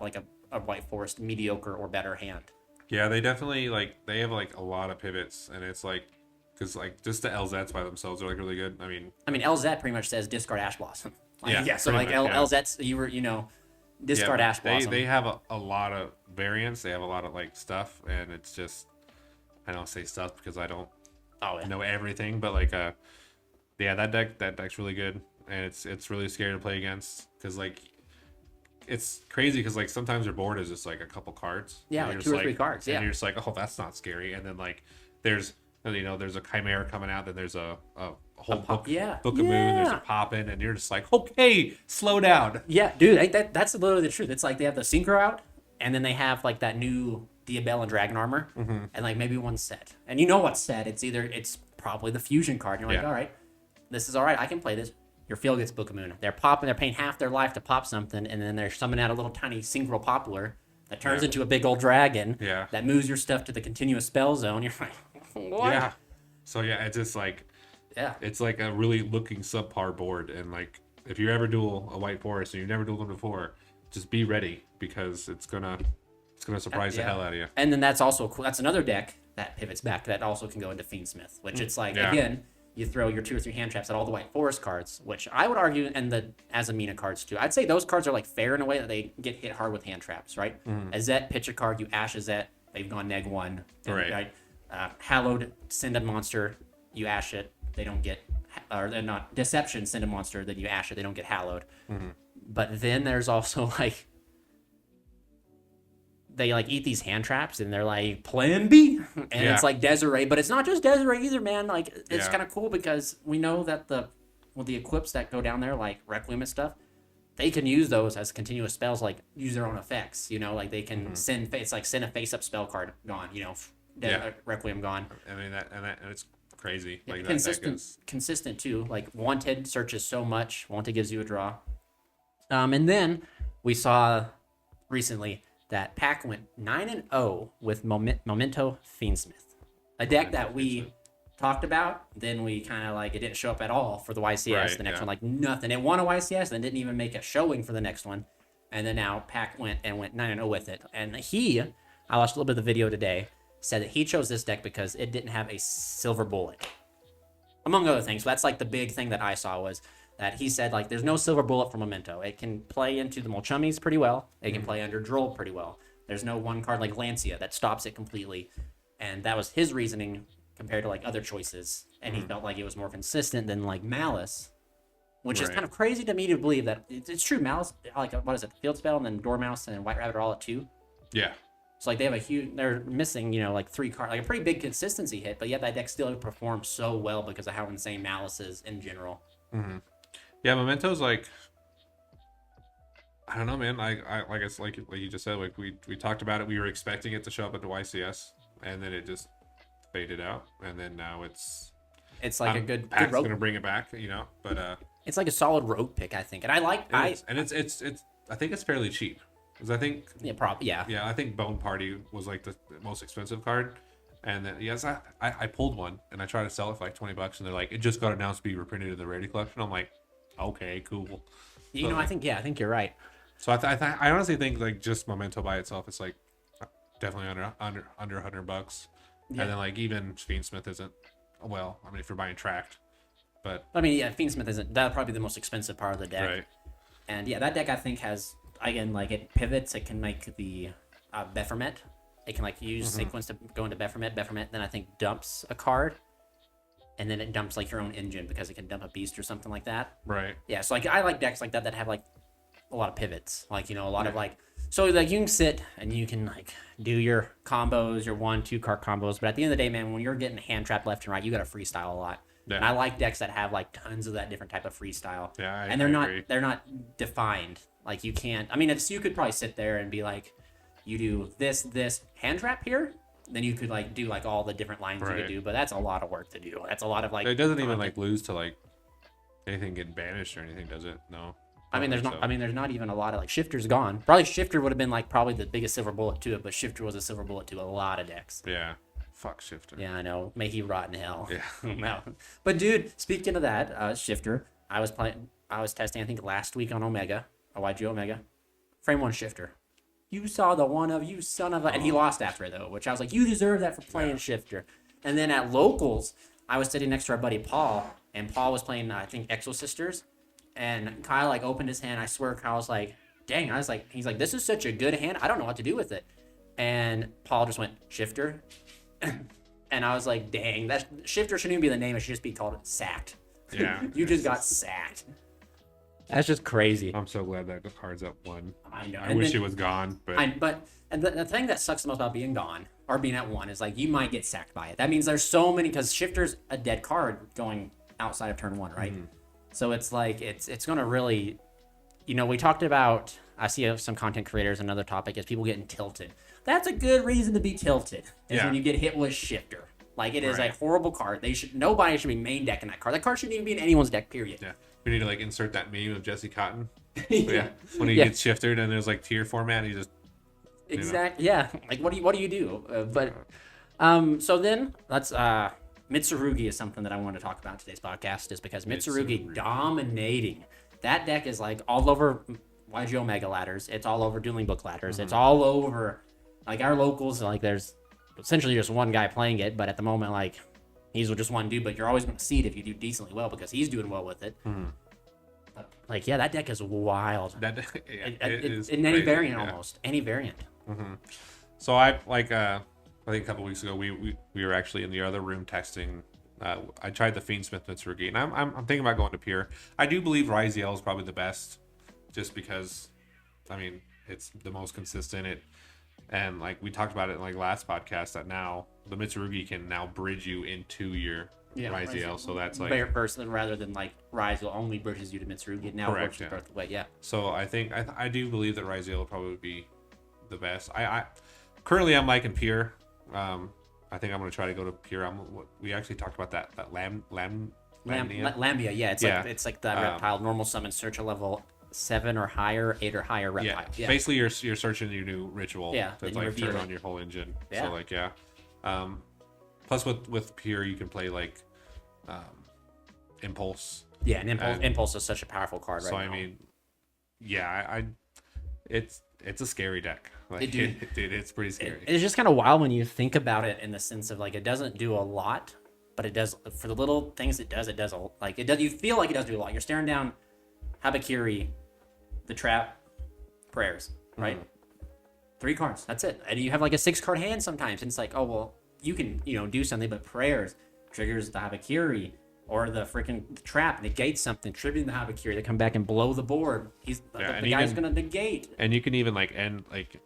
a White Forest mediocre or better hand. Yeah, they definitely they have a lot of pivots, and it's because just the LZs by themselves are really good. I mean LZ pretty much says discard Ash Blossom. So LZs discard Ash Blossom. They have a lot of variants. They have a lot of stuff, and it's just, I don't say stuff because I don't know everything, but that deck's really good, and it's really scary to play against because it's crazy because sometimes your board is just a couple cards. Yeah, 2 or 3 cards. And you're just oh, that's not scary, and then there's a Chimera coming out, then there's a whole book, yeah, book of moon. There's a pop in, and you're just like, okay, slow down. Yeah, dude, that's literally the truth. It's like they have the synchro out, and then they have like that new Diabell and Dragon armor, and like maybe one set. And you know what's set? It's probably the fusion card. And you're like, Yeah. all right, this is all right. I can play this. Your field gets Book of Moon. They're paying half their life to pop something, and then they're summoning out a little tiny synchro popular that turns into a big old dragon. Yeah. That moves your stuff to the continuous spell zone. You're like, what? Yeah. So yeah, it's just like, Yeah. it's like a really looking subpar board, and like if you ever duel a white forest and you've never dueled them before, just be ready because it's gonna surprise the hell out of you. And then that's also cool. That's another deck that pivots back that also can go into Fiendsmith, which it's like, again, you throw your 2 or 3 hand traps at all the white forest cards, which I would argue, and the Azamina cards too. I'd say those cards are like fair in a way that they get hit hard with hand traps, right? Azet, pitch a card, you ash Azet, they've gone -1. Right. Hallowed, send a monster, you ash it, they don't get, or they're not, Deception, send a monster, then you ash it, they don't get hallowed. But then there's also like, they like eat these hand traps and they're like plan B, and it's like Desiree, but it's not just Desiree either, man. Like it's kind of cool because we know that the equips that go down there, like Requiem and stuff, they can use those as continuous spells, like use their own effects. You know, like they can send a face up spell card gone. You know, Requiem gone. I mean and it's crazy. Like Consistent too. Like Wanted searches so much. Wanted gives you a draw. And then we saw recently that Pack went 9-0 with Memento Fiendsmith, a deck that we talked about. Then we kind of like, it didn't show up at all for the YCS. Right, the next one, like nothing. It won a YCS, then didn't even make a showing for the next one. And then now Pack went 9-0 with it. And I watched a little bit of the video today, said that he chose this deck because it didn't have a silver bullet, among other things. So that's like the big thing that I saw was that he said, like, there's no silver bullet for Memento. It can play into the Molchummies pretty well. It can play under Droll pretty well. There's no one card like Lancia that stops it completely. And that was his reasoning compared to, like, other choices. And he felt like it was more consistent than, like, Malice, which is kind of crazy to me to believe that it's true. Malice, like, what is it? Field Spell and then Dormouse and White Rabbit are all at 2. Yeah. So, like, they're missing, like 3 cards, like a pretty big consistency hit, but yet that deck still performs so well because of how insane Malice is in general. Yeah, Memento's like, I don't know, man. I guess like you just said, like we talked about it. We were expecting it to show up at the YCS, and then it just faded out, and then now it's like a good Pack's rogue. gonna bring it back, But it's like a solid rogue pick, I think, and it's I think it's fairly cheap because I think I think Bone Party was like the most expensive card. And then, yes, I pulled one and I tried to sell it for like $20, and they're like, it just got announced to be reprinted in the Rarity Collection. I'm like, okay, cool. I think you're right. So I honestly think like just Memento by itself is like definitely under $100. Yeah. And then like even Fiendsmith isn't, well, I mean if you're buying tracked, but I mean Fiendsmith isn't, that'll probably be the most expensive part of the deck. right. And that deck I think has, again, like it pivots. It can make the Bephomet. It can like use sequence to go into Bephomet. Bephomet then I think dumps a card, and then it dumps like your own engine because it can dump a beast or something like that. Right. Yeah, so like I like decks like that have like a lot of pivots, like a lot of like, so like you can sit and you can like do your combos, your 1-2 card combos, but at the end of the day, man, when you're getting hand trapped left and right, you got to freestyle a lot. Yeah. And I like decks that have like tons of that different type of freestyle. Yeah, and they're not defined. Like you can't. I mean, you could probably sit there and be like, you do this hand trap here, then you could like do like all the different lines you could do, but that's a lot of work to do. That's a lot of like. It doesn't even like lose to like anything getting banished or anything, does it? No. I mean, there's not even a lot of like Shifter's gone. Probably Shifter would have been like probably the biggest silver bullet to it, but Shifter was a silver bullet to a lot of decks. Yeah. Fuck Shifter. Yeah, I know. May he rot in hell. Yeah. No. But dude, speaking of that, Shifter, I was testing I think last week on Omega, YuGiOh Omega, frame 1 Shifter. You saw the one of you son of a, and he lost after it though, which I was like, you deserve that for playing Shifter. And then at locals, I was sitting next to our buddy Paul, and Paul was playing I think Exo Sisters, and Kyle like opened his hand. I swear Kyle was like, dang, he's like, this is such a good hand, I don't know what to do with it. And Paul just went Shifter, and I was like, dang, that Shifter shouldn't even be the name. It should just be called Sacked. Yeah. You just got sacked. That's just crazy. I'm so glad that the card's up 1. I know. I wish it was gone, but the thing that sucks the most about being gone or being at 1 is like you might get sacked by it. That means there's so many, because Shifter's a dead card going outside of turn 1, right? So it's like it's going to really, we talked about. I see some content creators. Another topic is people getting tilted. That's a good reason to be tilted. Is when you get hit with Shifter. Like it is a horrible card. Nobody should be main decking that card. That card shouldn't even be in anyone's deck. Period. Yeah. We need to like insert that meme of Jesse Cotton. Yeah. When he gets shifted and there's like tier format, he just. Exactly. Yeah. Like what do you do? So then let's Mitsurugi is something that I want to talk about in today's podcast, is because Mitsurugi dominating. That deck is like all over YuGiOh Mega ladders. It's all over Dueling Book ladders. It's all over like our locals. Like there's essentially just one guy playing it, but at the moment like he's just one dude. But you're always going to see it if you do decently well because he's doing well with it. Like that deck is wild. That it is in any crazy, variant almost any variant. So I think a couple weeks ago we were actually in the other room texting. I tried the Fiendsmith Mitsurugi, and I'm thinking about going to Pure. I do believe YuGiOh is probably the best, just because, I mean, it's the most consistent. And like we talked about it in like last podcast, that now the Mitsurugi can now bridge you into your YuGiOh. So that's like better person rather than like YuGiOh only bridges you to Mitsurugi. It now works both the way. Yeah. So I think I do believe that YuGiOh will probably be the best. I currently I'm liking Pure. I think I'm gonna try to go to Pure. We actually talked about that Lambia. Yeah, it's like the reptile normal summon, search a level 7 or higher, 8 or higher reptile. Yeah. Basically you're searching your new ritual. Yeah, to like turn on your whole engine. Yeah. So like plus with Pure you can play like Impulse. Yeah, and Impulse is such a powerful card right now. So I mean, yeah, it's a scary deck. Like, dude, it's pretty scary. It's just kind of wild when you think about it, in the sense of like it doesn't do a lot, but it does for the little things it does. You feel like it does do a lot. You're staring down Habakiri, the trap, prayers, right? 3 cards. That's it. And you have like a 6-card hand sometimes, and it's like, oh well, you can do something, but prayers triggers the Habakiri. Or the freaking trap negates something, tributing the Habakiri to come back and blow the board. The guy's gonna negate. And you can even like end like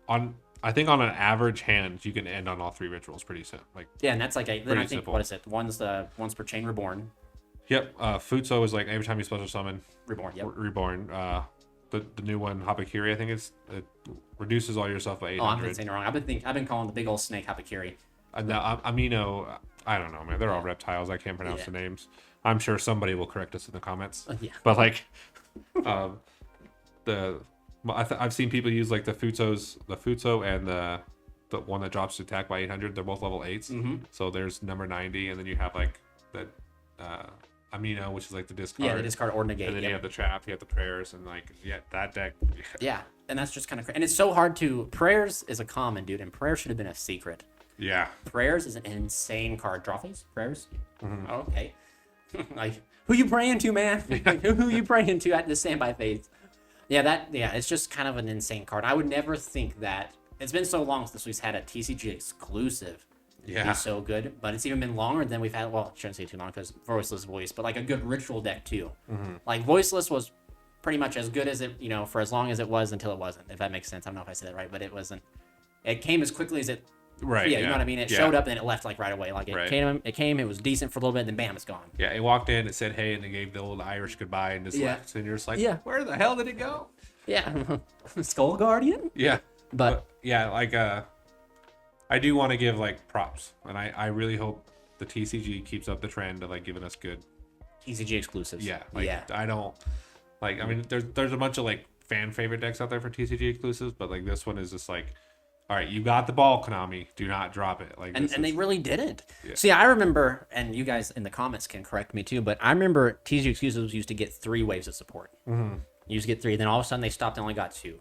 I think on an average hand you can end on all 3 rituals pretty soon. Like and that's like then I think simple. What is it? One's per chain reborn. Yep. Futso is like every time you special summon Reborn. Yep. Reborn. The new one Habakiri, I think it reduces all your stuff by 800. Oh, I'm saying it wrong. I've been calling the big old snake Habakiri. Now Amino. I don't know, man. They're all reptiles. I can't pronounce the names. I'm sure somebody will correct us in the comments. But like, I've seen people use like the Futso and the one that drops to attack by 800. They're both level 8s. So there's number 90, and then you have like the Amino, which is like the discard. Yeah, the discard or negate. And then you have the trap, you have the prayers, and like that deck. Yeah, and that's just kind of and it's so hard to. Prayers is a common, dude, and prayers should have been a secret. Yeah. Prayers is an insane card. Draw phase? Prayers? Oh, okay. Like, who you praying to, man? Like, who you praying to at the standby phase? Yeah, it's just kind of an insane card. I would never think that. It's been so long since we've had a TCG exclusive be so good, but it's even been longer than we've had. Well, I shouldn't say too long because Voiceless Voice, but like a good ritual deck too. Like Voiceless was pretty much as good as it, for as long as it was until it wasn't, if that makes sense. I don't know if I said that right, but it wasn't. It came as quickly as it. Right. Yeah, you know what I mean? It showed up and then it left like right away. Like it came, it was decent for a little bit, and then bam, it's gone. Yeah, it walked in, it said hey, and they gave the old Irish goodbye and just left. And you're just like, where the hell did it go? Yeah. Skull Guardian? Yeah. But yeah, like I do want to give like props. And I really hope the TCG keeps up the trend of like giving us good TCG exclusives. Yeah. I don't like, I mean there's a bunch of like fan favorite decks out there for TCG exclusives, but like this one is just like, all right, you got the ball, Konami. Do not drop it. Like, and they really didn't. Yeah. See, I remember, and you guys in the comments can correct me too, but I remember TCG exclusives used to get 3 waves of support. You used to get 3, then all of a sudden they stopped and only got 2,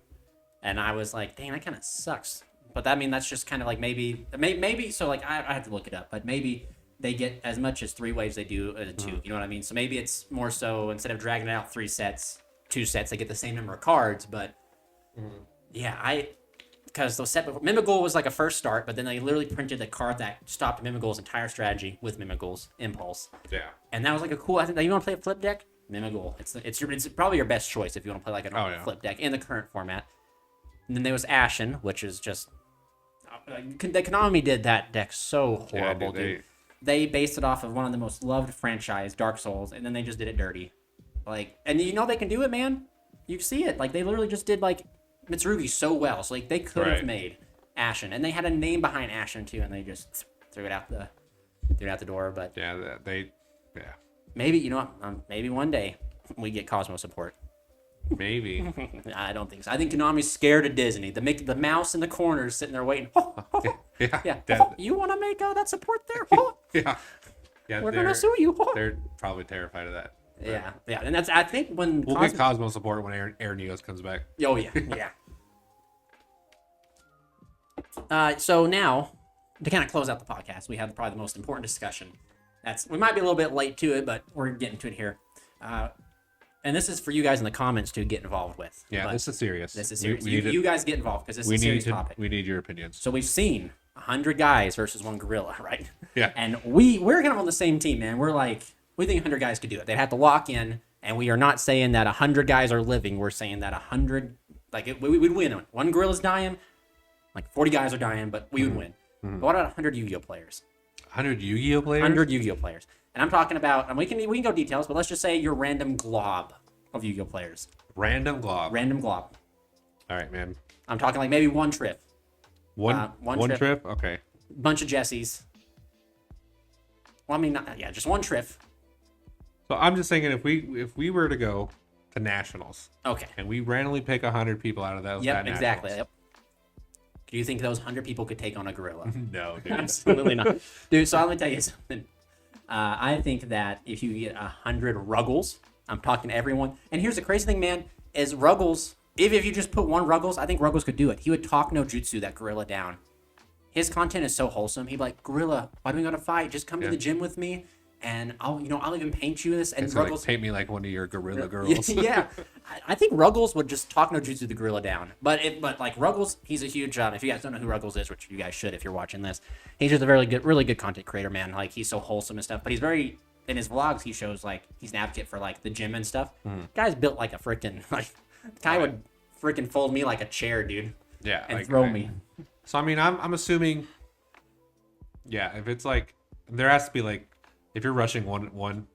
and I was like, dang, that kind of sucks. But I mean, that's just kind of like maybe. So like, I have to look it up, but maybe they get as much as 3 waves they do as 2. You know what I mean? So maybe it's more so instead of dragging it out 2 sets, they get the same number of cards. But yeah, because those set Mimigul was like a first start, but then they literally printed the card that stopped Mimigul's entire strategy with Mimigul's Impulse. Yeah. And that was like a cool. I think that you want to play a flip deck, Mimigul. It's probably your best choice if you want to play like a flip deck in the current format. And then there was Ashen, which is just the Konami did that deck so horrible, dude. they based it off of one of the most loved franchise, Dark Souls, and then they just did it dirty. Like, and you know they can do it, man. You see it. Like, they literally just did like Mitsurugi so well. So like they could have made Ashen, and they had a name behind Ashen too, and they just threw it out the door. But yeah, maybe, you know what? Maybe one day we get Cosmo support. maybe. I don't think so. I think Konami's scared of Disney. The mouse in the corner is sitting there waiting. Yeah. You want to make that support there? Yeah, We're gonna sue you. They're probably terrified of that. Yeah, and that's, I think, when we'll get Cosmo support when Air Neos comes back. Oh yeah. So now, to kind of close out the podcast, we have probably the most important discussion. We might be a little bit late to it, but we're getting to it here. And this is for you guys in the comments to get involved with. Yeah, but this is serious. This is serious. You guys get involved because this is a serious topic. We need your opinions. So we've seen 100 guys versus one gorilla, right? Yeah. And we're kind of on the same team, man. We're like, we think 100 guys could do it. They'd have to lock in, and we are not saying that 100 guys are living. We're saying that 100, we would win. One gorilla's dying, like 40 guys are dying, but we would win. But what about 100 Yu-Gi-Oh players? 100 Yu-Gi-Oh players? 100 Yu-Gi-Oh players. And I'm talking about, and we can go details, but let's just say your random glob of Yu-Gi-Oh players. Random glob. Random glob. All right, man. I'm talking like maybe one trip. One trip? Okay. Bunch of Jessies. Well, I mean, just one trip. So I'm just thinking, if we were to go to nationals, okay, and we randomly pick 100 people out of those, yep, exactly. Yep. Do you think those 100 people could take on a gorilla? No, dude. Absolutely not, dude. So I'm gonna tell you something. I think that if you get 100 Ruggles, I'm talking to everyone. And here's the crazy thing, man, is Ruggles. If you just put one Ruggles, I think Ruggles could do it. He would talk no jutsu that gorilla down. His content is so wholesome. He'd be like, gorilla, why do we gotta fight? Just come to the gym with me, and I'll even paint you this. And Ruggles, paint me like one of your gorilla girls. Yeah, I think Ruggles would just talk no jutsu the gorilla down. But like Ruggles, he's a huge. If you guys don't know who Ruggles is, which you guys should if you're watching this, he's just a really good content creator, man. Like, he's so wholesome and stuff. But he's very, in his vlogs, he shows like he's an advocate for like the gym and stuff. Guy's built like a freaking would freaking fold me like a chair, dude. Yeah, and throw me. So I mean, I'm assuming. Yeah, if it's like, there has to be like, if you're rushing one,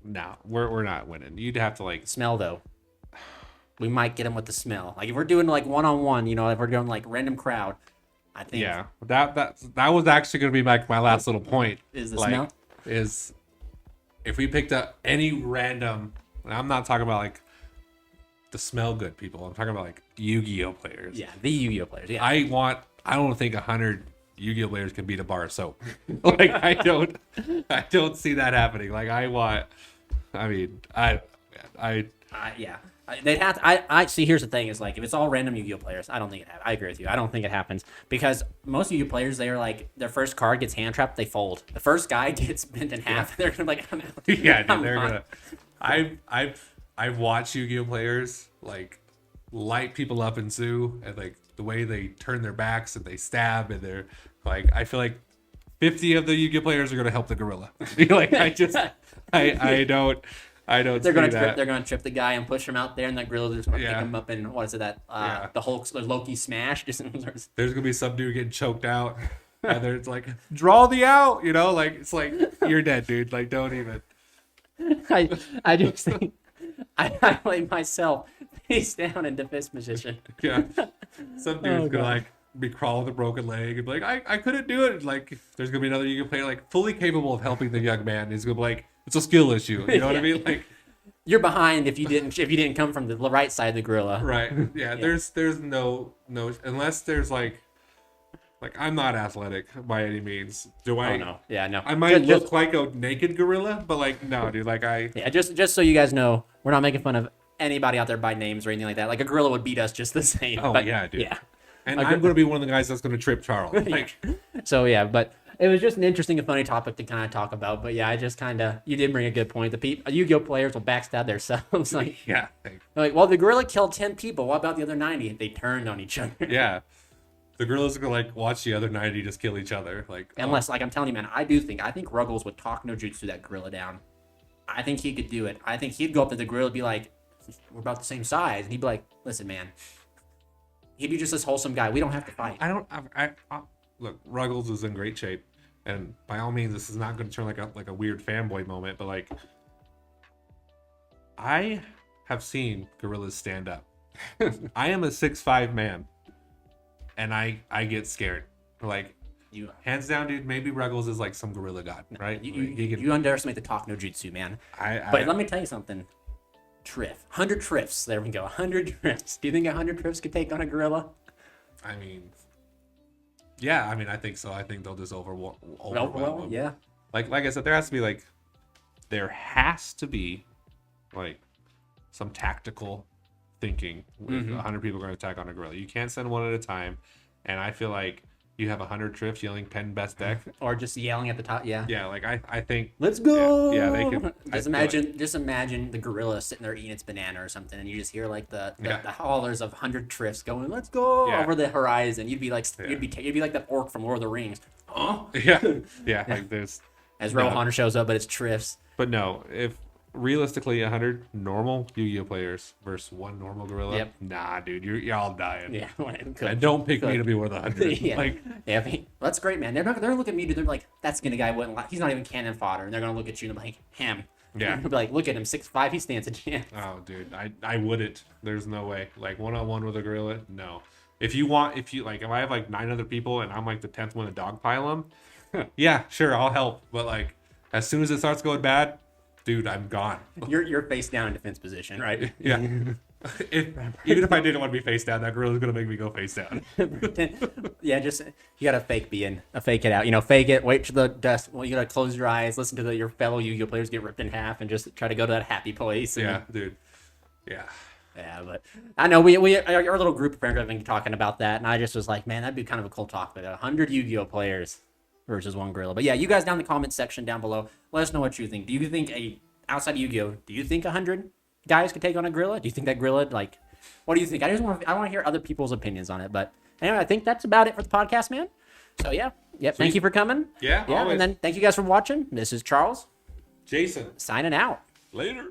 no, we're not winning. You'd have to like smell though. We might get him with the smell. Like if we're doing like 1-on-1, if we're doing like random crowd, I think. Yeah, that was actually gonna be my last little point. Is the smell? Is if we picked up any random, I'm not talking about like the smell good people. I'm talking about like Yu-Gi-Oh players. Yeah, the Yu-Gi-Oh players. Yeah. I don't think 100 Yu-Gi-Oh players can beat a bar of soap. Like I don't see that happening. Like they'd have to, I see. Here's the thing: is like if it's all random Yu-Gi-Oh players, I don't think it happens. I agree with you. I don't think it happens because most Yu-Gi-Oh players, they are like their first card gets hand trapped, they fold. The first guy gets bent in half. They're gonna be like, I'm out. Yeah, dude, they're gonna. I've watched Yu-Gi-Oh players like light people up and sue, and like the way they turn their backs and they stab, and they're like, I feel like 50 of the Yu-Gi-Oh players are gonna help the gorilla. Like I don't. They're gonna trip the guy and push him out there, and that gorilla just gonna pick him up and what is it the Hulk's Loki smash? There's gonna be some dude getting choked out, and it's like draw the out, like it's like you're dead, dude. Like don't even. I just think I play myself face down into fist position. Yeah, some dude's gonna like be crawling with a broken leg and be like, I couldn't do it. Like there's gonna be another Yu-Gi-Oh player like fully capable of helping the young man. He's gonna be like, it's a skill issue. You know what I mean? Like you're behind if you didn't come from the right side of the gorilla. Right. Yeah. There's no unless there's like I'm not athletic by any means. Do I? Oh no. Yeah, no. I might look like a naked gorilla, but like no, dude. Like just so you guys know, we're not making fun of anybody out there by names or anything like that. Like a gorilla would beat us just the same. Oh but, yeah, dude. Yeah. And I'm gonna be one of the guys that's gonna trip Charles. Like so yeah, but it was just an interesting and funny topic to kind of talk about. But yeah, I just you did bring a good point. The Yu-Gi-Oh players will backstab themselves. Like yeah. Like, well, the gorilla killed 10 people. What about the other 90? They turned on each other. Yeah. The gorillas are gonna like watch the other 90 just kill each other. Like unless like I'm telling you, man, I think Ruggles would talk no jutsu that gorilla down. I think he could do it. I think he'd go up to the gorilla and be like, we're about the same size, and he'd be like, listen, man. He'd be just this wholesome guy. We don't have to fight. I look, Ruggles is in great shape, and by all means, this is not going to turn like a weird fanboy moment, but like, I have seen gorillas stand up. I am a 6'5" man, and I get scared. Like, You hands down, dude. Maybe Ruggles is like some gorilla god, right? you underestimate the talk no jutsu, man. But let me tell you something. 100 triffs. There we go. 100 triffs. Do you think 100 triffs could take on a gorilla? I mean, yeah. I mean, I think so. I think they'll just overwhelm Well, them. yeah. Like I said, there has to be like some tactical thinking. With 100 people going to attack on a gorilla. You can't send one at a time, and I feel like you have 100 trips yelling pen best deck, Or just yelling at the top. Yeah. yeah. Like I think Let's go. Yeah, they could. Just imagine the gorilla sitting there eating its banana or something, and you just hear like the hollers of 100 triffs going, "Let's go" Yeah. over the horizon. You'd be like you'd be like the orc from Lord of the Rings. Huh? yeah. Like there's. As Rohan shows up, but it's triffs. But no, if realistically 100 normal Yu-Gi-Oh players versus one normal gorilla, Yep. nah, dude, you're all dying. Yeah. And don't pick me to be one of the 100. Yeah. Like, yeah, I mean, that's great, man. They're looking at me, dude. They're like, that skinny guy wouldn't. He's not even cannon fodder, and they're gonna look at you and be like, him. Yeah. They'll be like, look at him, 6'5", he stands a chance. oh, dude, I wouldn't. There's no way. Like one-on-one with a gorilla, no. If I have like 9 other people and I'm like the 10th one to dogpile them, yeah, sure, I'll help. But like, as soon as it starts going bad, dude, I'm gone. You're face down in defense position, right? Yeah. Even if I didn't want to be face down, that gorilla's gonna make me go face down. Yeah, just you gotta fake it out. You know, fake it. Wait till the dust. Well, you gotta close your eyes, listen to your fellow Yu-Gi-Oh players get ripped in half, and just try to go to that happy place. And, Yeah, dude. Yeah. yeah, but I know we our little group of friends have been talking about that, and I just was like, man, that'd be kind of a cool talk. But 100 Yu-Gi-Oh players versus one gorilla. But yeah, you guys down in the comment section down below, let us know what you think. Do you think outside of Yu-Gi-Oh, do you think 100 guys could take on a gorilla? Do you think that gorilla, like, what do you think? I want to hear other people's opinions on it. But anyway, I think that's about it for the podcast, man. So yeah, thank you for coming. Yeah, always. And then thank you guys for watching. This is Charles Jason, signing out. later.